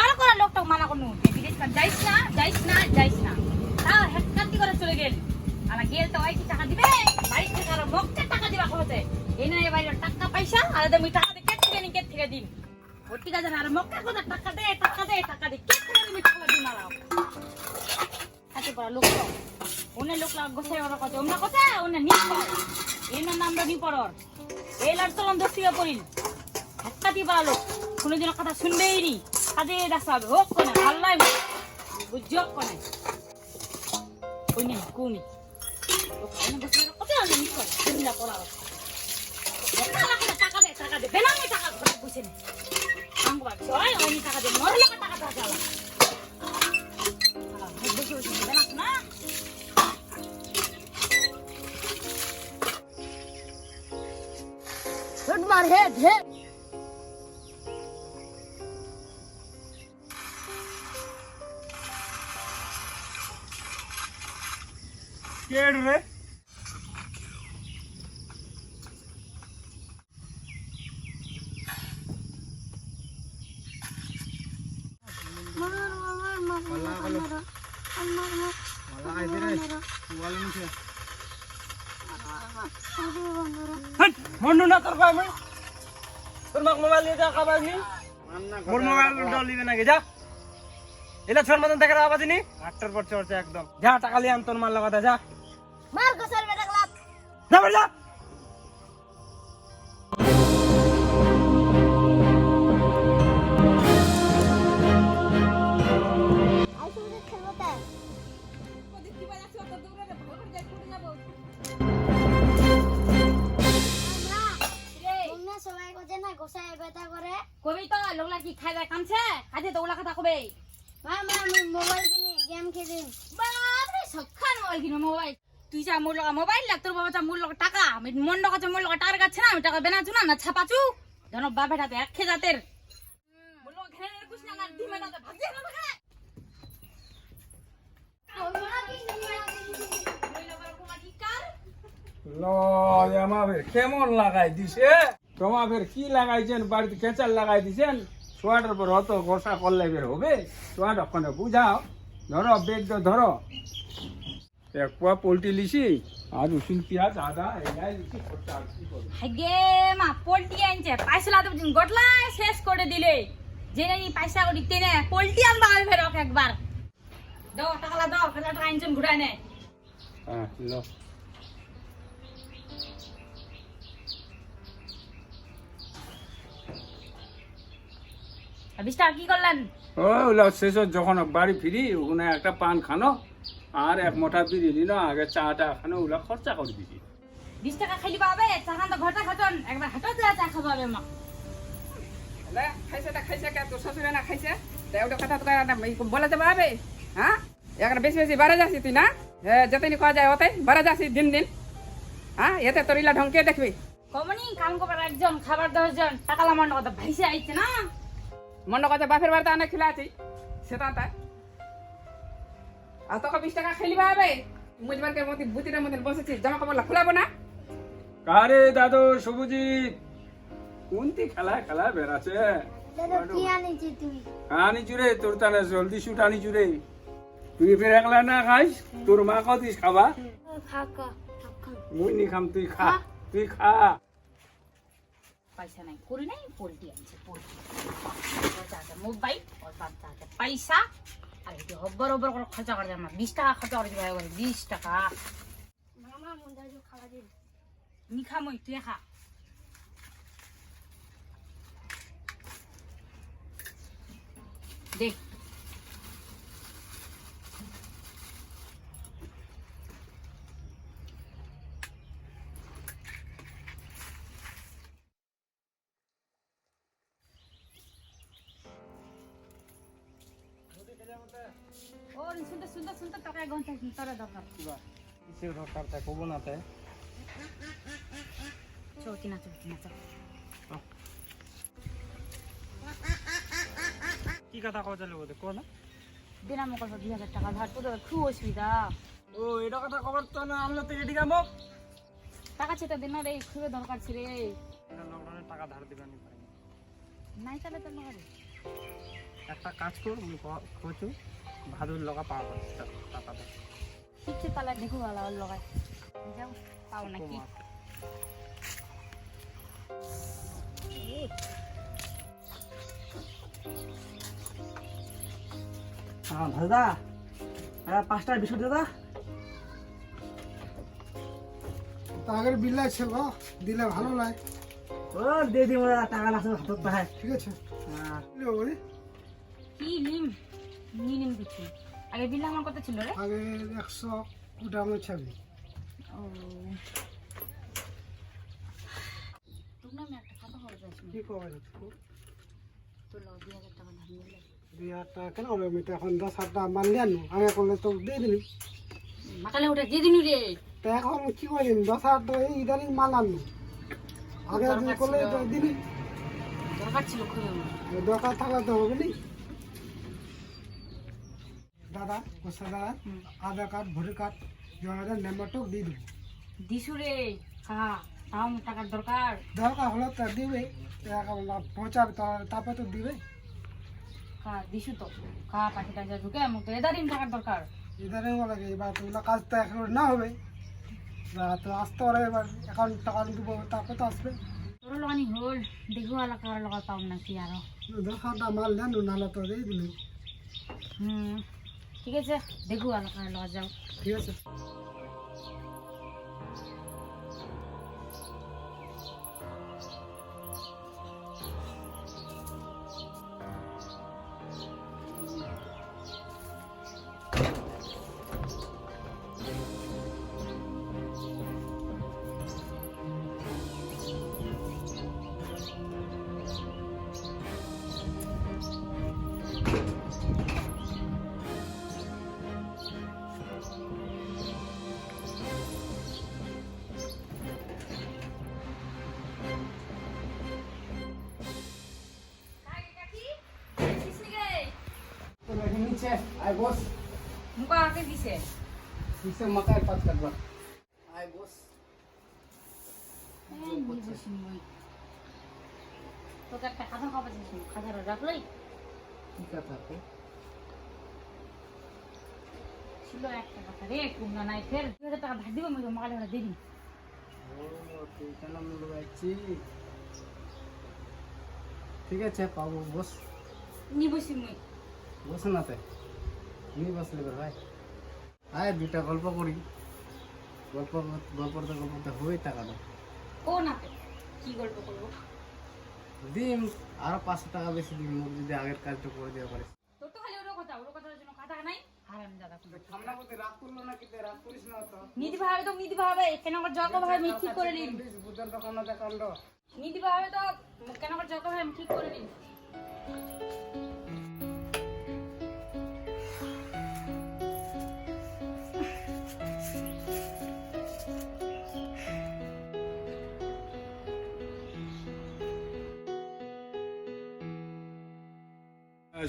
ভালো করে লোকটা মানা করনু বিদেশ যাইস না তাও হেডকান্তি করে চলে গেল আর গেল তো ওই কি টাকা দিবে বাড়ি থেকে আর মক্কা টাকা দিবা হতে এই না এবারে টাকা পয়সা আর তুমি টাকা দিয়ে কে থেকে দিন ভর্তি কাজে আর মক্কা কথা টাকা দে কে থেকে তুমি টাকা দিন মারাও হাতে পড়া লোক ওনে লোক লাগ গোছাই ওরা কথা ওমরা কথা ওনে নি পড় এর নাম নি পড়র এই লড়তলন দস্তিকা পড়িল হাতটা দি পড়া লোক কোনদিন কথা শুনবেই নি কাজে রাসাবে হোক কোনে আল্লাহ বুঝজক কোনে কোনে কোনি ওনে গোছাই কথা ওনে নি পড় দিনা পড়া টাকা দে বেলামে টাকা ঘরে বসে নে আমগো জয় ওনি টাকা দে মরলে টাকা দাও বসে বেলা না Good my head. Scared, right? মন্ডু না তোর ভাই মই তোর মাক মোবাইল দিয়ে যা খাবার নি মোর মোবাইল ডল দিবে নাকি যা এলা ছোট মতন দেখার আওয়াজ নি আটটার পর চড়ছে একদম যা টাকা লিয়ে আন তোর মাল লাগাতে যা মার গোসার বেটা ক্লাব যা বেটা কবি তো লোকলা কি খাই যায় কামছে কাজে তো ওলা কথা কবে মা মোবাইল কিনে গেম খেলি বাপরে সবখান মোবাইল কিনে মোবাইল তুই যা মোর লগা মোবাইল লাগ তোর বাবা যা মোর লগা টাকা আমি মন কাছে মোর লগা টাকা গাছ না আমি টাকা বেনাচু না ছাপাচু জন বাপ বেটাতে এক খে জাতের মোর লগা ঘরে কুছ না দিমে না ভাগছে না ভাগে আমাদের কেমন লাগাই দিছে তোমাদের কি লাগাইছেন বাড়িতে কেঁচাল লাগাই দিছেন সোয়াটার পর অত গোসা করলে বের হবে সোয়াটা ওখানে বুঝাও ধরো বেগ ধরো এক পোয়া পোল্ট্রি লিছি আর রসুন পেঁয়াজ আদা এলাই লিছি খরচা আর কি করবে হাগে মা পোল্ট্রি আনছে পয়সা তো গটলা শেষ করে দিলে জেনে নি পয়সা করি তেনে পোল্ট্রি আনবা আমি ফেরক একবার দাও টাকা দাও ফেলা টাকা আনছেন ঘুরাই নে হ্যাঁ লো বিশটা কি করলেন ওগুলো শেষ যখন বাড়ি ফিরি ওখানে একটা পান খানো আর এক মোটা বিড়ি নিল আগে চাটা খানো ওগুলো খরচা করে দিছি 20 টাকা খাইলি পাবে চা খান তো ঘরটা খাতন একবার হাঁটো চা খাবো হবে মা খাইছে কে তোর শ্বশুরে না খাইছে তাই ওটা কথা তো বলে যাবে হবে হ্যাঁ এখন বেশি বেশি বাড়া যাচ্ছি তুই না যতই কয়া যায় ওতে বাড়া যাচ্ছি দিন দিন হ্যাঁ এতে তোর ইলা ঢঙ্কে দেখবি কমনি কাম করবার একজন খাবার 10 জন টাকা লামার কথা ভাইসে আইছে না মনে কথা বাপের বাড়িতে অনেক খেলাছি সেটা তাই আর তোকে 20 টাকা খেলিবা হবে মুজবারকে মতি বুতিটার মধ্যে বসেছিস জামা কাপড় খুলাবো না কারে দাদু সবুজিৎ কোনটি খেলা বেড়াচ্ছে কি আনিছি তুই আনিছু রে তোর তানে জলদি শুট আনিছু রে তুই ফের একলা না খাইস তোর মা কদিস খাবা খাকা মুই নি খাম তুই খা তুই খা পয়সা নাই করি নাই পোল্ট্রি আনছে পোল্ট্রি মোবাইল আর বাচ্চা পয়সা আর এই হব্বর করে খরচা করে আমরা 20 টাকা খরচা করে ভাই 20 টাকা মামা মুন্ডা যে খাওয়া দিন নি খামই তুই খা দেখ और सुंदर सुंदर सुंदर टका गंता तारा दरकार কিসের দরকার তা কব না তে চলতি না কি কথা কও চলে ওদের কো না বিনা মকল 2000 টাকা ধার তো খুব অসুবিধা ও এটা কথা খবর তো না আমলা থেকে ঠিক আমো টাকা চেতা দিন রে খুব দরকার ছিল এটা লকডাউনে টাকা ধার দিবেন নি পারে নাই তাহলে তো নগরে একটা কাজ কর কচু ভাদুর লগা পাওয়া টাকা দে ঠিকছে তাহলে দেখো ভালো লগাই যাও পাও নাকি হ্যাঁ দাদা হ্যাঁ 5টার বিস্কুট দাদা আগের বিল্লাই ছিল দিলে ভালো লাগে। ও দিয়ে দিব দাদা টাকা লাগছে হাতত পায় ঠিক আছে হ্যাঁ ওই কি নিম নিম দিচ্ছি আগে বিল আমার কত ছিল রে আগে 100 গ্রামের ছাবি ও তোমরা আমি একটা কথা বলতে চাইছি কি কবে তো লো 2000 টাকা ধার নিলে 2000 টাকা কেন হবে? আমি তো এখন 10,000 টাকা মাল নেন আগে করলে তো দিয়ে দিলি। মাকালে ওটা দিয়ে দিনু রে তা এখন কি করলেন 10,000 টাকা এই ইদানিং মাল আনলো আগে যদি করলে তো দিলি দরকার ছিল খুব দরকার থাকলে তো হবে নি। দাদা কোসা দাদা আধার কার্ড ভোটার কার্ড জমাদার নাম্বারটাও দিয়ে দেবো। দিছু রে হ্যাঁ তাও টাকার দরকার দরকার হলে তো দিবে পৌঁছাবে তারপরে তো দিবে। হ্যাঁ দিছু তো হ্যাঁ পাখিটা যা ঢুকে আমার তো এদারিম টাকার দরকার ইদানিং লাগে এবার তোগুলো কাজ তো এখন না হবে তো আসতে পারে এবার অ্যাকাউন্ট টাকা দেবো তারপরে তো আসবে। তোর লাগানি হল দেখো এলাকার লগা পাও নাকি আরো 10,000 মাল নেন নাহলে তো দিয়ে দিল। ঠিক আছে দেখো এলাকার লগা যাও ঠিক আছে নিচে আয় বস মুখা আকে দিছে নিচে মাথায় পাঁচ কাটবা আয় বস। তোকে একটা কথা খাবার দিয়েছি খাতাটা রাখলই কি কথা তো ছিল একটা কথা রে কুমনা নাই ফের 2000 টাকা ধার দিব আমি তো মালে ওটা দিবি ও তুই কেন মূল্য পাচ্ছি ঠিক আছে পাবো বস নিবসি মুই বস না তে নি বসলে ভাই আয় দুটা গল্প করি গল্পতে হয়ে টাকা দাও ও না কি গল্প করবো দিন আরো 500 টাকা বেশি দিন মুখ যদি আগের কাজটা করে দেওয়া পারে। তোর তো খালি ওর কথার জন্য কথা নাই আর আমি দাদা সামনা করতে রাগ করলো না কিন্তু রাগ করিস না তো নীতি ভাবে কেন করে জগ ভাবে আমি ঠিক করে নিন বুদ্ধর দোকান না কাণ্ড নীতি ভাবে তো কেন করে জগ ভাবে আমি ঠিক করে নিন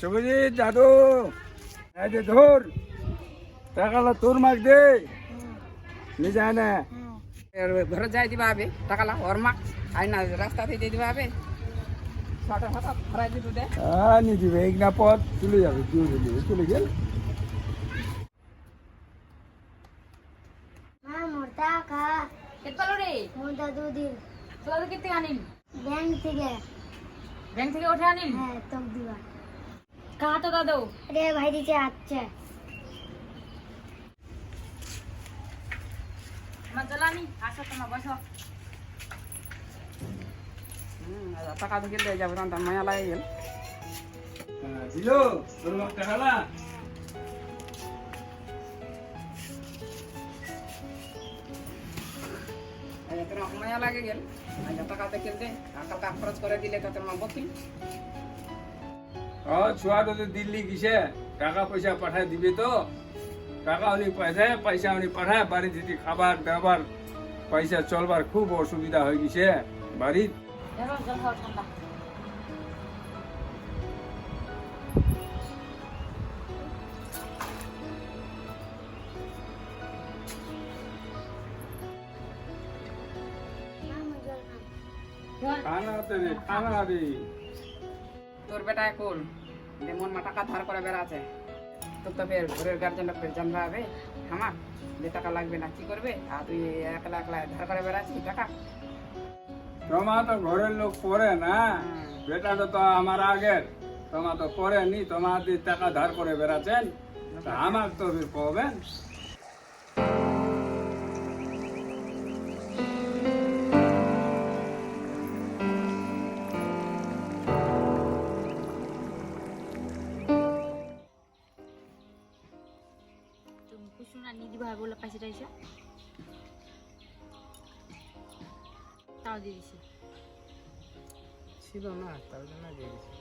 শুভজিৎ দাদু এই যে ধর টাকাটা তোর মাগ দে নি যায় না ঘরে যাই দিবা হবে টাকা লাগ ওর মা আই না রাস্তাতে দিয়ে দিবা হবে ছটা হঠাৎ ফরাই দিতে দে নি দিবে এক না পথ চলে যাবে চলে গেল মা মোর টাকা কেতে পালো রে মোর দাদু দিন তোরা তো কেতে আনিল ব্যাংক থেকে ব্যাংক থেকে উঠে আনিল হ্যাঁ তোক দিবা কাহা তো দাদু রে ভাই দিছে আচ্ছা আমার জ্বালানি আসো তোমার বসো টাকা থেকে দিয়ে যাবো তখন মায়া লাগে গেল দিল তোর মাগ টাকালা তোর মায়া লাগে গেল টাকা থেকে দে টাকা খরচ করে দিলে তো তোর মা বকিল ছুয়া তো দিল্লি গিয়েছে টাকা পয়সা পাঠায় দিবে তো টাকা উনি পয়সা উনি পাঠায় বাড়ি দিদি খাবার দাবার পয়সা চলবার খুব অসুবিধা হয়ে গেছে বাড়ির ধরো জল খাও ঠান্ডা মা মোর জল খাও খানা রে তোর বেটায় কোল যে মন মা টাকা ধার করে বেড়াচ্ছে, তোর তো ফের ঘরের গার্জেনটা ফের জানবা হবে আমার যে টাকা লাগবে না কি করবে, আর তুই একলা একলা ধার করে বেড়াচ্ছিস টাকা। তোমার তো ঘরের লোক পড়ে না, বেটাটা তো আমার আগের, তোমার তো পড়েনি, তোমার দিয়ে টাকা ধার করে বেড়াচ্ছেন, তা আমার তো পাবেন। তুমি কুসুম আর নিদি ভাই বলে পয়সা টাইসা তাও দিয়ে দিছি। ছিল না, তার জন্য দিয়ে দিছি।